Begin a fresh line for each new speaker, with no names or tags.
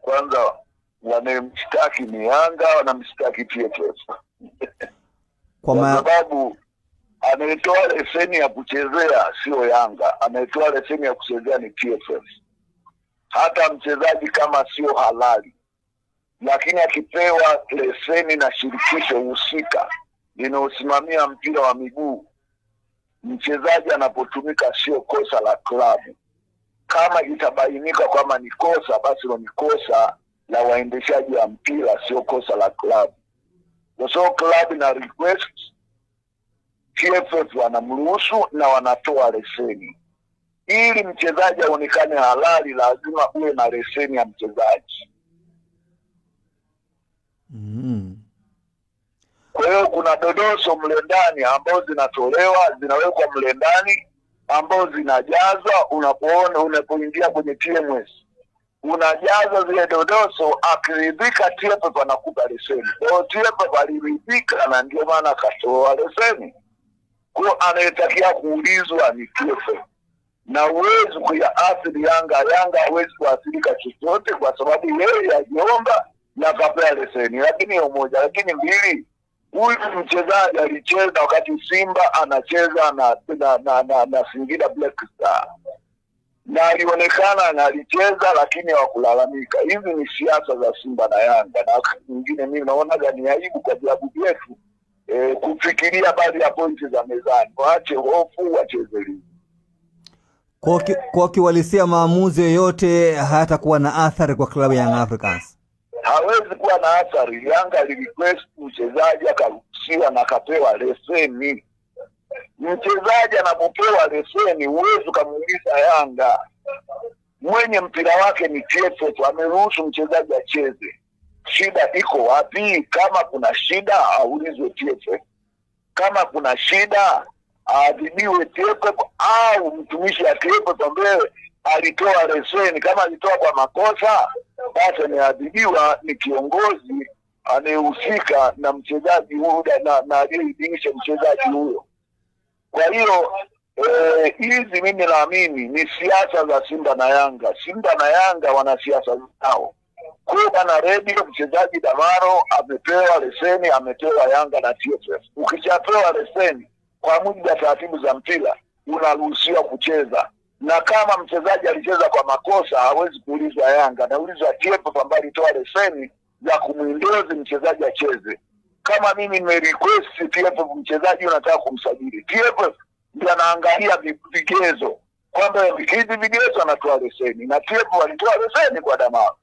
kwanza wanemshtaki ni Yanga, wanamshtaki TFF. Kwa sababu anayetoa leseni ya kuchezea sio Yanga, anayetoa leseni ya kuchezea ni TFF. Hata mchezaji kama sio halali, lakini akipewa leseni na shirikisho husika linaosimamia mpira wa miguu, mchezaji anapotumika sio kosa la klabu. Kama itabainika kwamba ni kosa, basi ni kosa la waendeshaji wa mpira, sio kosa la klabu. Kwa sababu klabu na request, TFF wanamruhusu na wanatoa leseni. Ili mchezaji aonekane halali, lazima uwe na leseni ya mchezaji. Kwa hiyo kuna dodoso mle ndani ambao zinatolewa, zinawekwa mle ndani, ambao zinajazwa. Unapoingia kwenye TMS, unajaza zile dodoso, akiridhika TFF anakupa leseni. Kwa hiyo TFF aliridhika na ndio maana akatoa leseni. Kwa anayetakia kuulizwa ni TFF. Na uwezi kuyaathiri Yanga. Yanga hawezi kuathirika chochote kwa sababu yeye aliomba na kapea leseni. Lakini hiyo moja. Lakini mbili, huyu mchezaji alicheza wakati Simba anacheza na Singida Black Star. Na alionekana na alicheza, lakini hawakulalamika. Hizi ni siasa za Simba na Yanga. Na nyingine mimi naona ni aibu kwa klabu yetu kufikiria baadhi ya pointi za mezani. Waache hofu, wacheze ligi.
Kwa kiwalisia maamuzi yoyote hayatakuwa na athari kwa klabu ya Young Africans?
Hawezi kuwa na athari. Yanga request mchezaji akaruhusiwa na akapewa leseni. Mchezaji anapopewa leseni huwezi kumuuliza Yanga. Mwenye mpira wake ni TFF, ameruhusu mchezaji acheze. Shida iko wapi? Kama kuna shida aulizwe TFF. Kama kuna shida adhibiwe TFF au mtumishi wa TFF ambaye alitoa leseni. Kama alitoa kwa makosa, basi ameadhibiwa ni kiongozi anayehusika na mchezaji huyo na aliyeidhinisha mchezaji huyo. Kwa hiyo hizi mimi naamini ni siasa za Simba na Yanga. Simba na Yanga wana siasa zao. Kwa na radio mchezaji Damaro amepewa leseni, amepewa Yanga na TFF. Ukishapewa leseni kwa mujibu wa taratibu za mpira, unaruhusiwa kucheza. Na kama mchezaji alicheza kwa makosa, hawezi kuulizwa Yanga, na ulizwa TFF ambaye alitoa leseni za kumuindozi mchezaji acheze. Kama mimi nimerequest TFF mchezaji unataka kumsajili, TFF ndio anaangalia vigezo kwamba hivi vigezo anatoa leseni, na TFF walitoa leseni kwa Damaro.